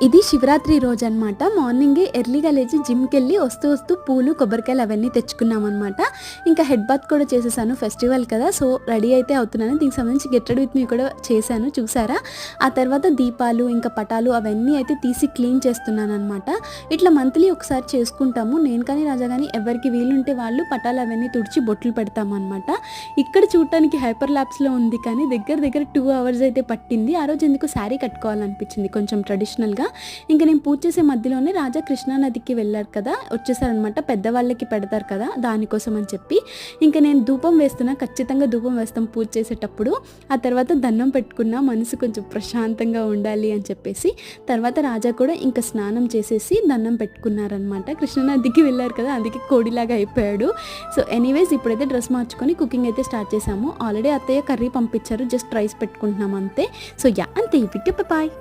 ఇది శివరాత్రి రోజు అనమాట. మార్నింగే ఎర్లీగా లేచి జిమ్కి వెళ్ళి వస్తూ వస్తూ పూలు కొబ్బరికాయలు అవన్నీ తెచ్చుకున్నాం అనమాట. ఇంకా హెడ్ బాత్ కూడా చేసేసాను, ఫెస్టివల్ కదా, సో రెడీ అయితే అవుతున్నాను. దీనికి సంబంధించి గెట్ రెడీ విత్ మీ కూడా చేశాను, చూసారా. ఆ తర్వాత దీపాలు ఇంకా పటాలు అవన్నీ అయితే తీసి క్లీన్ చేస్తున్నాను అనమాట. ఇట్లా మంత్లీ ఒకసారి చేసుకుంటాము. నేను కానీ రాజా కానీ ఎవరికి వీలుంటే వాళ్ళు పటాలు అవన్నీ తుడిచి బొట్లు పెడతాము అనమాట. ఇక్కడ చూడటానికి హైపర్ ల్యాబ్స్లో ఉంది కానీ దగ్గర దగ్గర 2 hours అయితే పట్టింది. ఆ రోజు ఎందుకు శారీ కట్టుకోవాలనిపించింది కొంచెం ట్రెడిషనల్గా. ఇంకా నేను పూజ చేసే మధ్యలోనే రాజా కృష్ణా నదికి వెళ్ళారు కదా, వచ్చేసారనమాట. పెద్దవాళ్ళకి పెడతారు కదా, దానికోసం అని చెప్పి ఇంకా నేను ధూపం వేస్తున్నా. ఖచ్చితంగా ధూపం వేస్తాం పూజ చేసేటప్పుడు. ఆ తర్వాత దండం పెట్టుకున్నా, మనసు కొంచెం ప్రశాంతంగా ఉండాలి అని చెప్పేసి. తర్వాత రాజా కూడా ఇంకా స్నానం చేసేసి దండం పెట్టుకున్నారనమాట. కృష్ణానదికి వెళ్ళారు కదా, అందుకే కోడిలాగా అయిపోయాడు. సో ఎనీవేస్ ఇప్పుడైతే డ్రెస్ మార్చుకొని కుకింగ్ అయితే స్టార్ట్ చేసాము. ఆల్రెడీ అత్తయ్య కర్రీ పంపించారు, జస్ట్ రైస్ పెట్టుకుంటున్నాం అంతే. సో అంతే, ఈ వీడియో బాయ్.